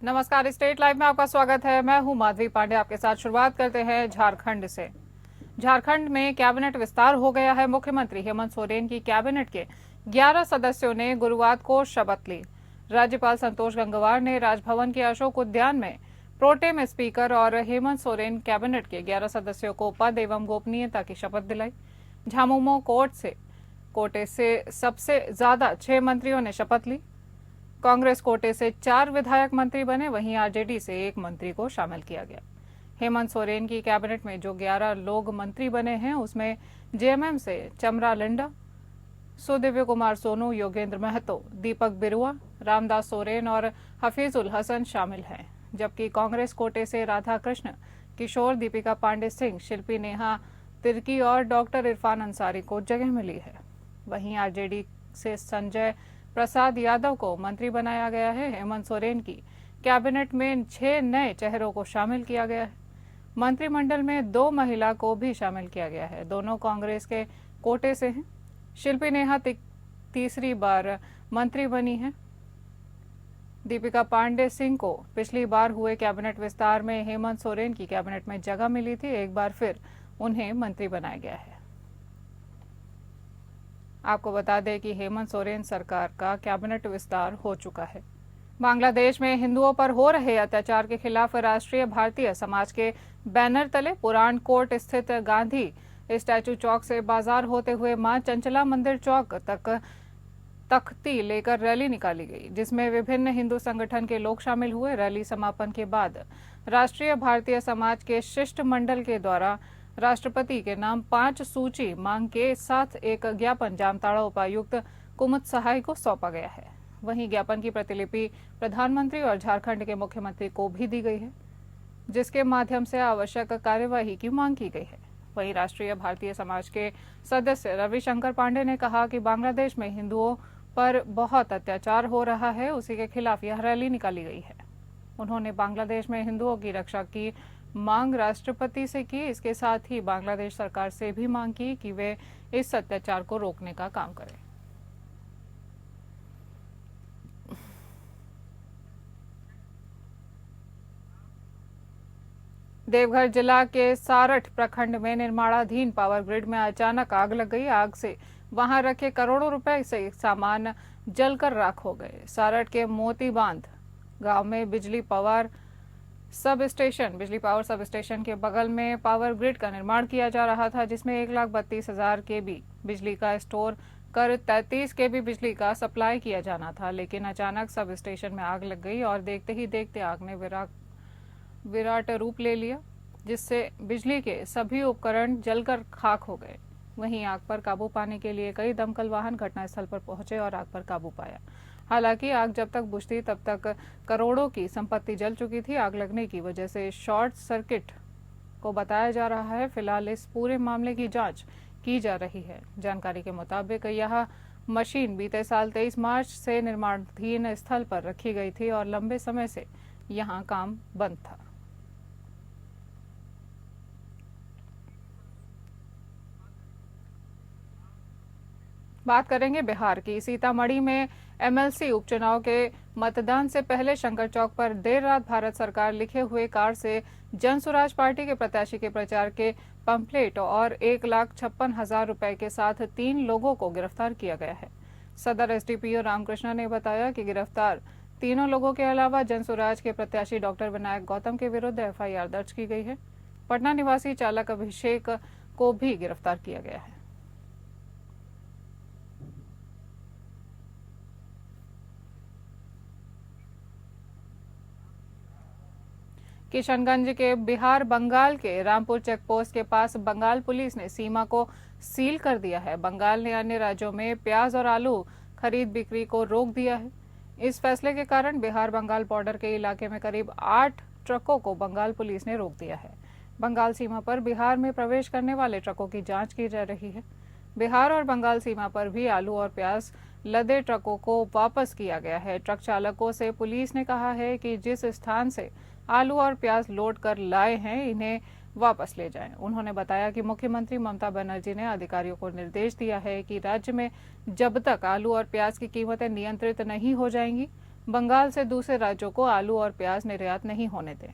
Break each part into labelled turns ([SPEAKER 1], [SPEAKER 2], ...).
[SPEAKER 1] नमस्कार, state live में आपका स्वागत है। मैं हूं माधवी पांडे। आपके साथ शुरुआत करते हैं झारखंड से। झारखंड में कैबिनेट विस्तार हो गया है। मुख्यमंत्री हेमंत सोरेन की कैबिनेट के 11 सदस्यों ने गुरुवार को शपथ ली। राज्यपाल संतोष गंगवार ने राजभवन के अशोक उद्यान में प्रोटेम स्पीकर और हेमंत सोरेन कैबिनेट के 11 सदस्यों को पद एवं गोपनीयता की शपथ दिलाई। झामुमो कोटे से सबसे ज्यादा 6 मंत्रियों ने शपथ ली। कांग्रेस कोटे से 4 विधायक मंत्री बने, वहीं आरजेडी से 1 मंत्री को शामिल किया गया। हेमंत सोरेन की कैबिनेट में जो 11 लोग मंत्री बने हैं उसमें जेएमएम से चमरा लिंडा, सुदिव्य कुमार सोनू, योगेंद्र महतो, दीपक बिरुआ, रामदास सोरेन और हफीजुल हसन शामिल हैं। जबकि कांग्रेस कोटे से राधा कृष्ण किशोर, दीपिका पांडे सिंह, शिल्पी नेहा तिर्की और डॉक्टर इरफान अंसारी को जगह मिली है। वहीं आरजेडी से संजय प्रसाद यादव को मंत्री बनाया गया है। हेमंत सोरेन की कैबिनेट में 6 नए चेहरों को शामिल किया गया है। मंत्रिमंडल में 2 महिला को भी शामिल किया गया है। दोनों कांग्रेस के कोटे से हैं। शिल्पी नेहा तीसरी बार मंत्री बनी है। दीपिका पांडे सिंह को पिछली बार हुए कैबिनेट विस्तार में हेमंत सोरेन की कैबिनेट में जगह मिली थी। एक बार फिर उन्हें मंत्री बनाया गया है। आपको बता दें कि हेमंत सोरेन सरकार का कैबिनेट विस्तार हो चुका है। बांग्लादेश में हिंदुओं पर हो रहे अत्याचार के खिलाफ राष्ट्रीय भारतीय समाज के बैनर तले पुराण कोट स्थित गांधी स्टैचू चौक से बाजार होते हुए मां चंचला मंदिर चौक तक तख्ती लेकर रैली निकाली गई, जिसमें विभिन्न हिंदू संगठन के लोग शामिल हुए। रैली समापन के बाद राष्ट्रीय भारतीय समाज के शिष्टमंडल के द्वारा राष्ट्रपति के नाम 5 सूची मांग के साथ एक ज्ञापन जामताड़ा उपायुक्त कुमुद सहाय को सौंपा गया है। वहीं ज्ञापन की प्रतिलिपि प्रधानमंत्री और झारखंड के मुख्यमंत्री को भी दी गई है, जिसके माध्यम से आवश्यक कार्यवाही की मांग की गई है। वहीं राष्ट्रीय भारतीय समाज के सदस्य रविशंकर पांडे ने कहा कि बांग्लादेश में हिंदुओं पर बहुत अत्याचार हो रहा है, उसी के खिलाफ यह रैली निकाली गई है। उन्होंने बांग्लादेश में हिंदुओं की रक्षा की मांग राष्ट्रपति से की। इसके साथ ही बांग्लादेश सरकार से भी मांग की कि वे इस अत्याचार को रोकने का काम करें। देवघर जिला के सारठ प्रखंड में निर्माणाधीन पावर ग्रिड में अचानक आग लग गई। आग से वहां रखे करोड़ों रुपए से सामान जलकर राख हो गए। सारठ के मोती बांध गांव में बिजली पावर सब स्टेशन के बगल में पावर ग्रिड का निर्माण किया जा रहा था, जिसमें 1,32,000 केबी बिजली का स्टोर कर 33 केबी बिजली का सप्लाई किया जाना था। लेकिन अचानक सब स्टेशन में आग लग गई और देखते ही देखते आग ने विराट रूप ले लिया, जिससे बिजली के सभी उपकरण जलकर खाक हो गए। वहीं आग पर काबू पाने के लिए कई दमकल वाहन घटनास्थल पर पहुंचे और आग पर काबू पाया। हालांकि आग जब तक बुझती तब तक करोड़ों की संपत्ति जल चुकी थी। आग लगने की वजह से शॉर्ट सर्किट को बताया जा रहा है। फिलहाल इस पूरे मामले की जांच की जा रही है। जानकारी के मुताबिक यह मशीन बीते साल 23 मार्च से निर्माणाधीन स्थल पर रखी गई थी और लंबे समय से यहां काम बंद था। बात करेंगे बिहार की। सीतामढ़ी में एमएलसी उपचुनाव के मतदान से पहले शंकर चौक पर देर रात भारत सरकार लिखे हुए कार से जन स्वराज पार्टी के प्रत्याशी के प्रचार के पंपलेट और 1,56,000 रुपए के साथ 3 लोगों को गिरफ्तार किया गया है। सदर एसडीपीओ रामकृष्ण ने बताया कि गिरफ्तार तीनों लोगों के अलावा जन स्वराज के प्रत्याशी डॉक्टर विनायक गौतम के विरुद्ध एफआईआर दर्ज की गई है। पटना निवासी चालक अभिषेक को भी गिरफ्तार किया गया है। किशनगंज के बिहार बंगाल के रामपुर चेकपोस्ट के पास बंगाल पुलिस ने सीमा को सील कर दिया है। बंगाल ने अन्य राज्यों में प्याज और आलू खरीद बिक्री को रोक दिया है। इस फैसले के कारण बिहार बंगाल बॉर्डर के इलाके में करीब 8 ट्रकों को बंगाल पुलिस ने रोक दिया है। बंगाल सीमा पर बिहार में प्रवेश करने वाले ट्रकों की जांच की जा रही है। बिहार और बंगाल सीमा पर भी आलू और प्याज लदे ट्रकों को वापस किया गया है। ट्रक चालकों से पुलिस ने कहा है कि जिस स्थान से आलू और प्याज लोड कर लाए हैं इन्हें वापस ले जाएं। उन्होंने बताया कि मुख्यमंत्री ममता बनर्जी ने अधिकारियों को निर्देश दिया है कि राज्य में जब तक आलू और प्याज की कीमतें नियंत्रित नहीं हो जाएंगी बंगाल से दूसरे राज्यों को आलू और प्याज निर्यात नहीं होने दें।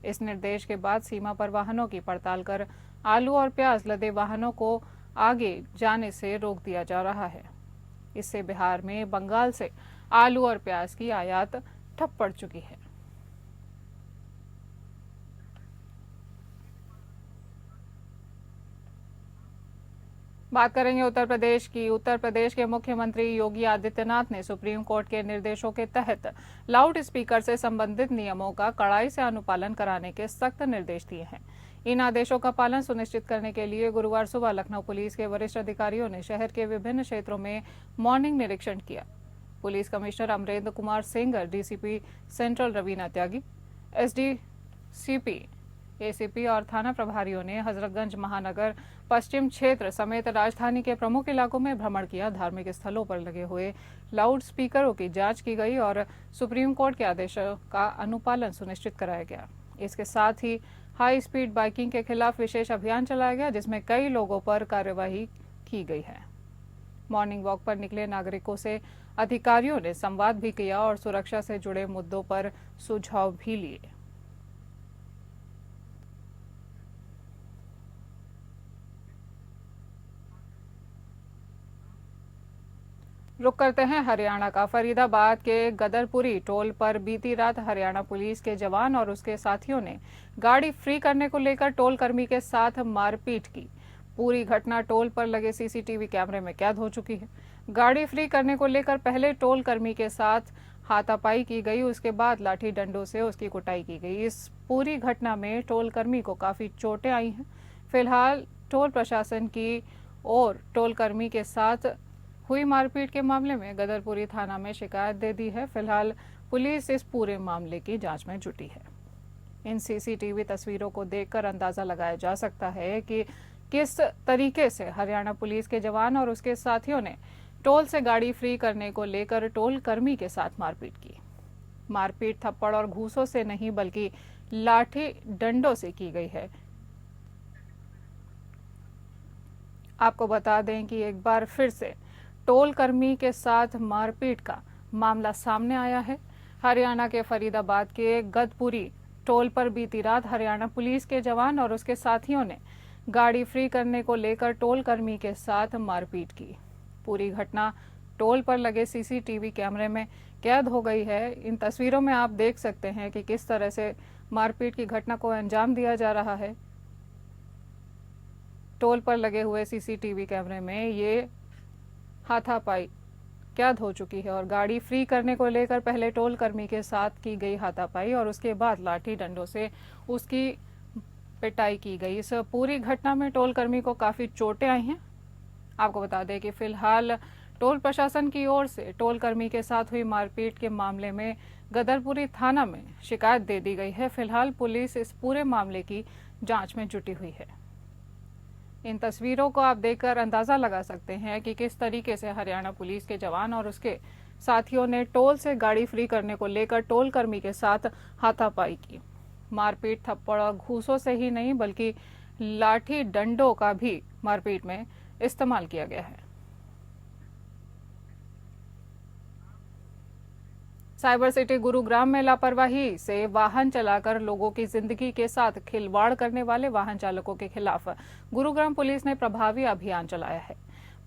[SPEAKER 1] इस निर्देश के बाद सीमा पर वाहनों की पड़ताल कर आलू और प्याज लदे वाहनों को आगे जाने से रोक दिया जा रहा है। इससे बिहार में बंगाल से आलू और प्याज की आयात ठप पड़ चुकी है। बात करेंगे उत्तर प्रदेश की। उत्तर प्रदेश के मुख्यमंत्री योगी आदित्यनाथ ने सुप्रीम कोर्ट के निर्देशों के तहत लाउड स्पीकर से संबंधित नियमों का कड़ाई से अनुपालन कराने के सख्त निर्देश दिए हैं। इन आदेशों का पालन सुनिश्चित करने के लिए गुरुवार सुबह लखनऊ पुलिस के वरिष्ठ अधिकारियों ने शहर के विभिन्न क्षेत्रों में मॉर्निंग निरीक्षण किया। Police commissioner Amarendra Kumar Sengar, DCP central Raveena Tyagi, SDCP, ACP और थाना प्रभारियों ने हजरतगंज महानगर पश्चिम क्षेत्र समेत राजधानी के प्रमुख इलाकों में भ्रमण किया। धार्मिक स्थलों पर लगे हुए लाउड स्पीकरों की जांच की गई और सुप्रीम कोर्ट के आदेशों का अनुपालन सुनिश्चित कराया गया। इसके साथ ही हाई स्पीड बाइकिंग के खिलाफ विशेष अभियान चलाया गया, जिसमें कई लोगों पर कार्यवाही की गई है। मॉर्निंग वॉक पर निकले नागरिकों से अधिकारियों ने संवाद भी किया और सुरक्षा से जुड़े मुद्दों पर सुझाव भी लिए। रुक करते हैं हरियाणा का। फरीदाबाद के गदरपुरी टोल पर बीती रात हरियाणा पुलिस के जवान और उसके साथियों ने गाड़ी फ्री करने को लेकर टोल कर्मी के साथ मारपीट की। पूरी घटना टोल पर लगे सीसीटीवी कैमरे में कैद हो चुकी है। गाड़ी फ्री करने को लेकर पहले टोल कर्मी के साथ हाथापाई की गई, उसके बाद लाठी डंडों से उसकी कुटाई की गई। इस पूरी घटना में टोल कर्मी को काफी चोटें आई हैं। फिलहाल टोल प्रशासन की और टोल कर्मी के साथ हुई मारपीट के मामले में गदरपुरी थाना में शिकायत दे दी है। फिलहाल पुलिस इस पूरे मामले की जांच में जुटी है। इन सीसीटीवी तस्वीरों को देखकर अंदाजा लगाया जा सकता है कि किस तरीके से हरियाणा पुलिस के जवान और उसके साथियों ने टोल से गाड़ी फ्री करने को लेकर टोल कर्मी के साथ मारपीट की। मारपीट थप्पड़ और घूसों से नहीं बल्कि लाठी डंडों से की गई है। आपको बता दें कि एक बार फिर से टोल कर्मी के साथ मारपीट का मामला सामने आया है। हरियाणा के फरीदाबाद के गदपुरी टोल पर बीती रात हरियाणा पुलिस के जवान और उसके साथियों ने गाड़ी फ्री करने को लेकर टोल कर्मी के साथ मारपीट की। पूरी घटना टोल पर लगे सीसीटीवी कैमरे में कैद हो गई है। इन तस्वीरों में आप देख सकते हैं कि किस तरह से मारपीट की घटना को अंजाम दिया जा रहा है। टोल पर लगे हुए सीसीटीवी कैमरे में ये हाथापाई कैद हो चुकी है और गाड़ी फ्री करने को लेकर पहले टोल कर्मी के साथ की गई हाथापाई और उसके बाद लाठी डंडों से उसकी पिटाई की गई। इस पूरी घटना में टोल कर्मी को काफी चोटें आई हैं। आपको बता दें कि फिलहाल टोल प्रशासन की ओर से टोल कर्मी के साथ हुई मारपीट के मामले में गदरपुरी थाना में शिकायत दे दी गई है। फिलहाल पुलिस इस पूरे मामले की जांच में जुटी हुई है। इन तस्वीरों को आप देखकर अंदाजा लगा सकते हैं कि किस तरीके से हरियाणा पुलिस के जवान और उसके साथियों ने टोल से गाड़ी फ्री करने को लेकर टोल कर्मी के साथ हाथापाई की। मारपीट थप्पड़ और घूसों से ही नहीं बल्कि लाठी डंडों का भी मारपीट में इस्तेमाल किया गया है। साइबर सिटी गुरुग्राम में लापरवाही से वाहन चलाकर लोगों की जिंदगी के साथ खिलवाड़ करने वाले वाहन चालकों के खिलाफ गुरुग्राम पुलिस ने प्रभावी अभियान चलाया है।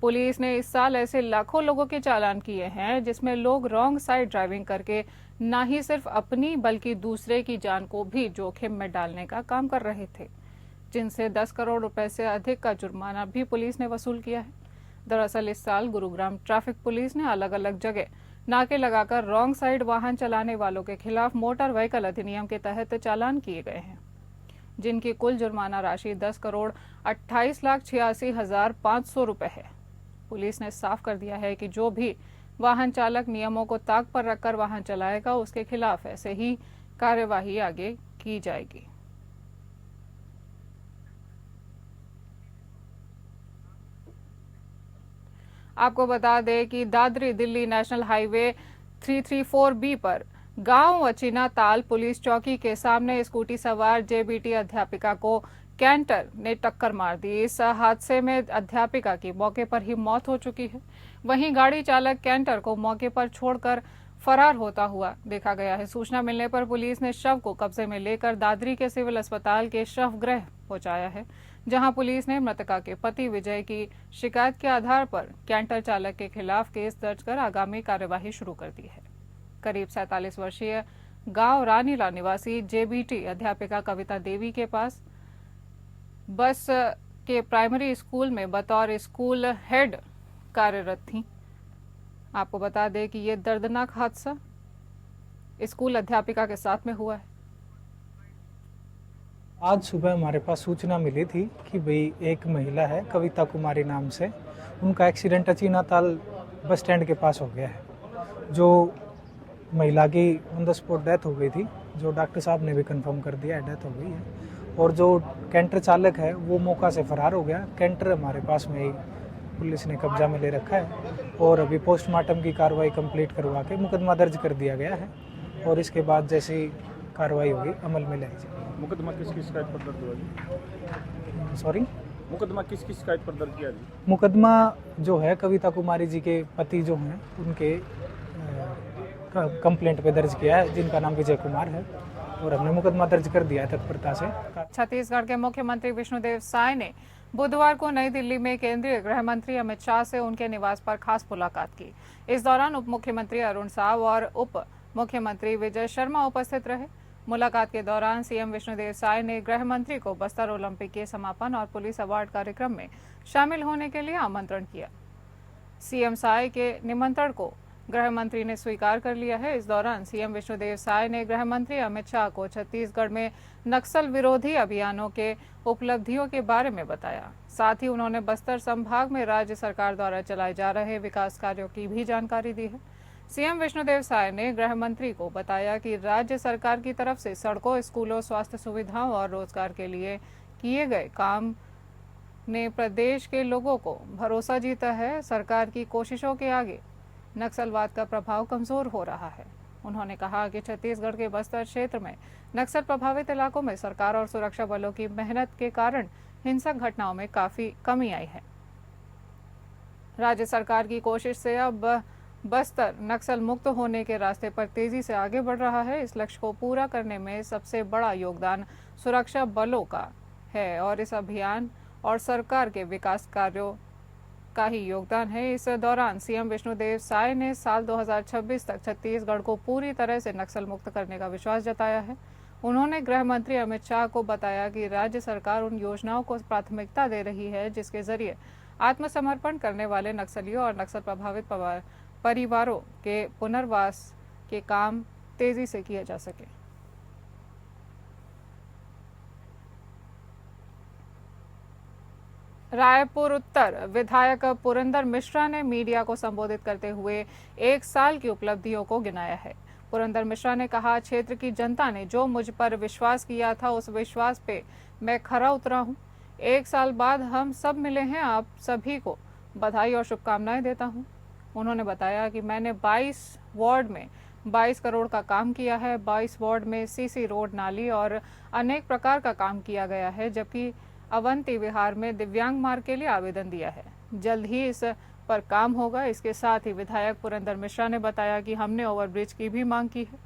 [SPEAKER 1] पुलिस ने इस साल ऐसे लाखों लोगों के चालान किए हैं जिसमें लोग रॉन्ग साइड ड्राइविंग करके न ही सिर्फ अपनी बल्कि दूसरे की जान को भी जोखिम में डालने का काम कर रहे थे, जिनसे 10 करोड़ रुपए से अधिक का जुर्माना भी पुलिस ने वसूल किया है। दरअसल इस साल गुरुग्राम ट्रैफिक पुलिस ने अलग अलग जगह नाके लगाकर रॉन्ग साइड वाहन चलाने वालों के खिलाफ मोटर व्हीकल अधिनियम के तहत चालान किए गए हैं, जिनकी कुल जुर्माना राशि 10 करोड़ 28,86,500 रुपए है। पुलिस ने साफ कर दिया है कि जो भी वाहन चालक नियमों को ताक पर रखकर वाहन चलाएगा उसके खिलाफ ऐसे ही कार्यवाही आगे की जाएगी। आपको बता दें कि Dadri Delhi national highway 334B पर गांव अचीना ताल पुलिस चौकी के सामने स्कूटी सवार जेबीटी अध्यापिका को कैंटर ने टक्कर मार दी। इस हादसे में अध्यापिका की मौके पर ही मौत हो चुकी है। वहीं गाड़ी चालक कैंटर को मौके पर छोड़कर फरार होता हुआ देखा गया है। सूचना मिलने पर पुलिस ने शव को कब्जे में लेकर दादरी के सिविल अस्पताल के शव गृह पहुंचाया है, जहां पुलिस ने मृतका के पति विजय की शिकायत के आधार पर कैंटर चालक के खिलाफ केस दर्ज कर आगामी कार्यवाही शुरू कर दी है। करीब 47 वर्षीय गांव रानीला निवासी जेबीटी अध्यापिका कविता देवी के पास बस के प्राइमरी स्कूल में बतौर स्कूल हेड कार्यरत थी। आपको बता दें कि ये दर्दनाक हादसा स्कूल अध्यापिका के साथ में हुआ है।
[SPEAKER 2] आज सुबह हमारे पास सूचना मिली थी कि भाई एक महिला है कविता कुमारी नाम से, उनका एक्सीडेंट अचीना ताल बस स्टैंड के पास हो गया है। जो महिला की ऑन द स्पॉट डेथ हो गई थी, जो डॉक्टर साहब ने भी कंफर्म कर दिया है डेथ हो गई है। और जो कैंटर चालक है वो मौका से फरार हो गया। कैंटर हमारे पास में ही पुलिस ने कब्जा में ले रखा है और अभी पोस्टमार्टम की कार्रवाई कंप्लीट करवा के मुकदमा दर्ज कर दिया गया है और इसके बाद जैसी कार्रवाई होगी अमल में लाई जाएगी।
[SPEAKER 3] मुकदमा किस शिकायत पर दर्ज हुआ जी?
[SPEAKER 2] सॉरी,
[SPEAKER 3] मुकदमा किस शिकायत पर दर्ज किया जी?
[SPEAKER 2] मुकदमा जो है कविता कुमारी जी के पति जो हैं उनके कंप्लेंट पे दर्ज किया है, जिनका नाम विजय कुमार है, और हमने मुकदमा दर्ज कर दिया है तत्परता से।
[SPEAKER 1] छत्तीसगढ़ के मुख्यमंत्री विष्णुदेव साय ने बुधवार को नई दिल्ली में केंद्रीय गृह मंत्री अमित शाह से उनके निवास पर खास मुलाकात की। इस दौरान उप मुख्यमंत्री अरुण साव और उप मुख्यमंत्री विजय शर्मा उपस्थित रहे। मुलाकात के दौरान सीएम विष्णुदेव साय ने गृह मंत्री को बस्तर ओलंपिक के समापन और पुलिस अवार्ड कार्यक्रम में शामिल होने के लिए आमंत्रण किया। सीएम साय के निमंत्रण को गृह मंत्री ने स्वीकार कर लिया है। इस दौरान सीएम विष्णुदेव साय ने गृह मंत्री अमित शाह को छत्तीसगढ़ में नक्सल विरोधी अभियानों के उपलब्धियों के बारे में बताया। साथ ही उन्होंने बस्तर संभाग में राज्य सरकार द्वारा चलाए जा रहे विकास कार्यों की भी जानकारी दी है। सीएम विष्णुदेव साय ने गृह मंत्री को बताया कि राज्य सरकार की तरफ से सड़कों, स्कूलों, स्वास्थ्य सुविधाओं और रोजगार के लिए किए गए काम ने प्रदेश के लोगों को भरोसा जीता है। सरकार की कोशिशों के आगे नक्सलवाद का प्रभाव कमजोर हो रहा है। उन्होंने कहा कि छत्तीसगढ़ के बस्तर क्षेत्र में नक्सल प्रभावित इलाकों में सरकार और सुरक्षा बलों की मेहनत के कारण हिंसक घटनाओं में काफी कमी आई है। राज्य सरकार की कोशिश से अब बस्तर नक्सल मुक्त होने के रास्ते पर तेजी से आगे बढ़ रहा है। इस लक्ष्य को पूरा करने में सबसे बड़ा योगदान सुरक्षा बलों का है और इस अभियान और सरकार के विकास कार्यों का ही योगदान है। इस दौरान सीएम विष्णुदेव साय ने साल 2026 तक छत्तीसगढ़ को पूरी तरह से नक्सल मुक्त करने का विश्वास जताया है। उन्होंने गृह मंत्री अमित शाह को बताया कि राज्य सरकार उन योजनाओं को प्राथमिकता दे रही है जिसके जरिए आत्मसमर्पण करने वाले नक्सलियों और नक्सल प्रभावित परिवारों के पुनर्वास के काम तेजी से किए जा सके। रायपुर उत्तर विधायक पुरंदर मिश्रा ने मीडिया को संबोधित करते हुए 1 साल की उपलब्धियों को गिनाया है। पुरंदर मिश्रा ने कहा, क्षेत्र की जनता ने जो मुझ पर विश्वास किया था उस विश्वास पे मैं खरा उतरा हूं। 1 साल बाद हम सब मिले हैं। आप सभी को बधाई और शुभकामनाएं देता हूं। उन्होंने बताया कि मैंने 22 वार्ड में 22 करोड़ का काम किया है। 22 वार्ड में सीसी रोड, नाली और अनेक प्रकार का काम किया गया है, जबकि अवंती विहार में दिव्यांग मार्ग के लिए आवेदन दिया है। जल्द ही इस पर काम होगा। इसके साथ ही विधायक पुरंदर मिश्रा ने बताया कि हमने ओवरब्रिज की भी मांग की है।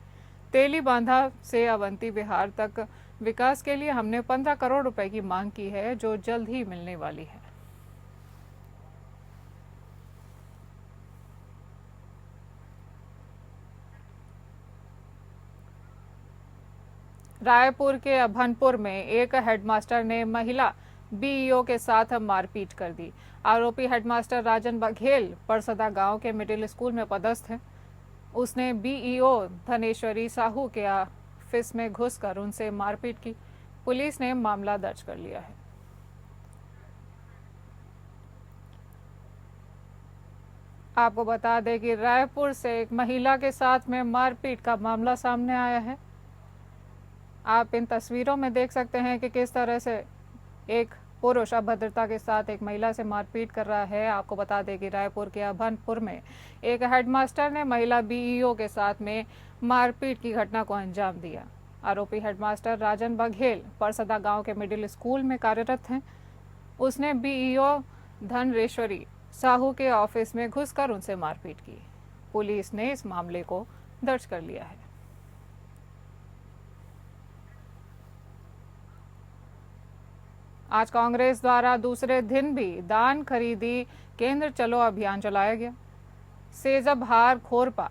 [SPEAKER 1] तेली बांधा से अवंती विहार तक विकास के लिए हमने 15 करोड़ रुपए की मांग की है, जो जल्द ही मिलने वाली है। रायपुर के अभनपुर में एक हेडमास्टर ने महिला बीईओ के साथ मारपीट कर दी। आरोपी हेडमास्टर राजन बघेल परसदा गांव के मिडिल स्कूल में पदस्थ है। उसने बीईओ धनेश्वरी साहू के ऑफिस में घुसकर उनसे मारपीट की। पुलिस ने मामला दर्ज कर लिया है। आपको बता दें कि रायपुर से एक महिला के साथ में मारपीट का मामला सामने आया है। आप इन तस्वीरों में देख सकते हैं कि किस तरह से एक पुरुष अभद्रता के साथ एक महिला से मारपीट कर रहा है। आपको बता दें कि रायपुर के अभनपुर में एक हेडमास्टर ने महिला बीईओ के साथ में मारपीट की घटना को अंजाम दिया। आरोपी हेडमास्टर राजन बघेल परसदा गांव के मिडिल स्कूल में कार्यरत हैं। उसने बीईओ धनेश्वरी साहू के ऑफिस में घुसकर उनसे मारपीट की। पुलिस ने इस मामले को दर्ज कर लिया है। आज कांग्रेस द्वारा दूसरे दिन भी धान खरीदी केंद्र चलो अभियान चलाया गया। सेजबहार, खोरपा,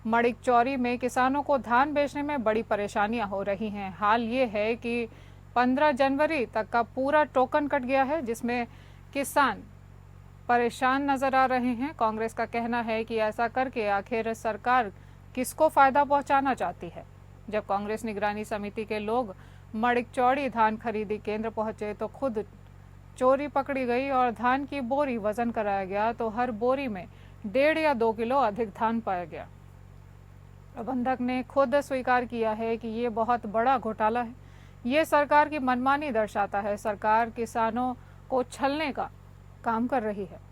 [SPEAKER 1] मड़िकचौरी में किसानों को धान बेचने में बड़ी परेशानियां हो रही हैं। हाल ये है कि 15 जनवरी तक का पूरा टोकन कट गया है, जिसमें किसान परेशान नजर आ रहे हैं। कांग्रेस का कहना है कि ऐसा करके आखिर सरकार किसको फायदा पहुंचाना चाहती है। जब कांग्रेस निगरानी समिति के लोग मड़िकचौड़ी धान खरीदी केंद्र पहुंचे तो खुद चोरी पकड़ी गई और धान की बोरी वजन कराया गया तो हर बोरी में 1.5 या 2 किलो अधिक धान पाया गया। प्रबंधक ने खुद स्वीकार किया है कि ये बहुत बड़ा घोटाला है। ये सरकार की मनमानी दर्शाता है। सरकार किसानों को छलने का काम कर रही है।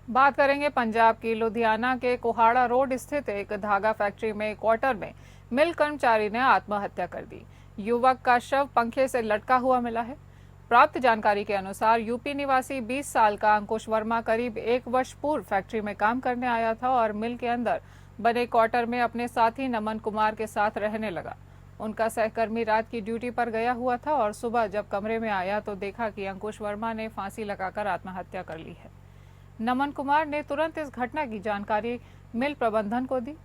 [SPEAKER 1] बात करेंगे पंजाब की। लुधियाना के कोहाड़ा रोड स्थित एक धागा फैक्ट्री में क्वार्टर में मिल कर्मचारी ने आत्महत्या कर दी। युवक का शव पंखे से लटका हुआ मिला है। प्राप्त जानकारी के अनुसार यूपी निवासी 20 साल का अंकुश वर्मा करीब 1 वर्ष पूर्व फैक्ट्री में काम करने आया था और मिल के अंदर बने क्वार्टर में अपने साथी नमन कुमार के साथ रहने लगा। उनका सहकर्मी रात की ड्यूटी पर गया हुआ था और सुबह जब कमरे में आया तो देखा कि अंकुश वर्मा ने फांसी लगाकर आत्महत्या कर ली है। नमन कुमार ने तुरंत इस घटना की जानकारी मिल प्रबंधन को दी।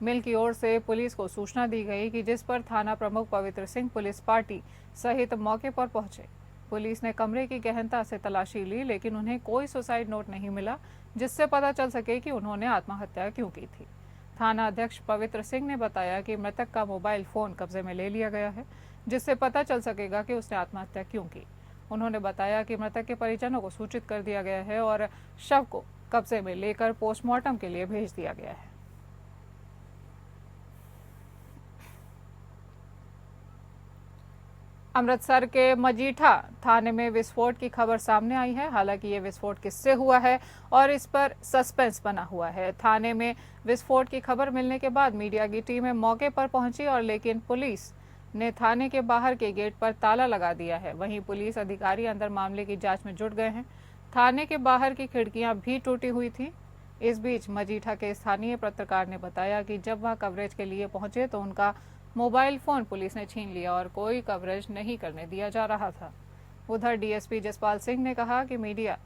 [SPEAKER 1] मिल की ओर से पुलिस को सूचना दी गई कि जिस पर थाना प्रमुख पवित्र सिंह पुलिस पार्टी सहित मौके पर पहुंचे। पुलिस ने कमरे की गहनता से तलाशी ली, लेकिन उन्हें कोई सुसाइड नोट नहीं मिला जिससे पता चल सके कि उन्होंने आत्महत्या क्यों की थी। थाना अध्यक्ष पवित्र सिंह ने बताया कि मृतक का मोबाइल फोन कब्जे में ले लिया गया है, जिससे पता चल सकेगा कि उसने आत्महत्या क्यों की। उन्होंने बताया कि मृतक के परिजनों को सूचित कर दिया गया है और शव को कब्जे में लेकर पोस्टमार्टम के लिए भेज दिया गया है। अमृतसर के मजीठा थाने में विस्फोट की खबर सामने आई है। हालांकि ये विस्फोट किससे हुआ है और इस पर सस्पेंस बना हुआ है। थाने में विस्फोट की खबर मिलने के बाद मीडिया की टीमें मौके पर पहुंची और लेकिन पुलिस ने थाने के बाहर के गेट पर ताला लगा दिया है। वहीं पुलिस अधिकारी अंदर मामले की जांच में जुट गए हैं। थाने के बाहर की खिड़कियां भी टूटी हुई थी। इस बीच मजीठा के स्थानीय पत्रकार ने बताया कि जब वह कवरेज के लिए पहुंचे तो उनका मोबाइल फोन पुलिस ने छीन लिया और कोई कवरेज नहीं करने दिया जा रहा था। उधर डीएसपी जसपाल सिंह ने कहा कि मीडिया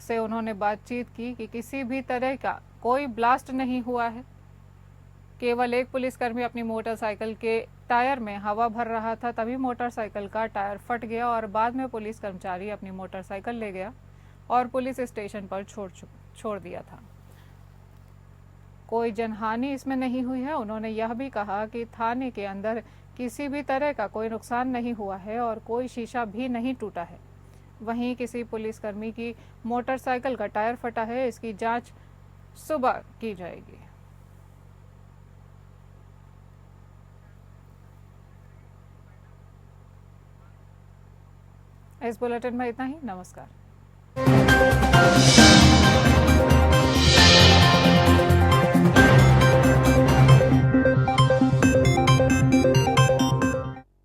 [SPEAKER 1] से उन्होंने बातचीत की कि किसी भी तरह का कोई ब्लास्ट नहीं हुआ है। केवल एक पुलिसकर्मी अपनी मोटरसाइकिल के टायर में हवा भर रहा था, तभी मोटरसाइकिल का टायर फट गया और बाद में पुलिस कर्मचारी अपनी मोटरसाइकिल ले गया और पुलिस स्टेशन पर छोड़ दिया था। कोई जनहानि इसमें नहीं हुई है। उन्होंने यह भी कहा कि थाने के अंदर किसी भी तरह का कोई नुकसान नहीं हुआ है और कोई शीशा भी नहीं टूटा है। वहीं किसी पुलिसकर्मी की मोटरसाइकिल का टायर फटा है, इसकी जांच सुबह की जाएगी। इस बुलेटिन में इतना ही। नमस्कार।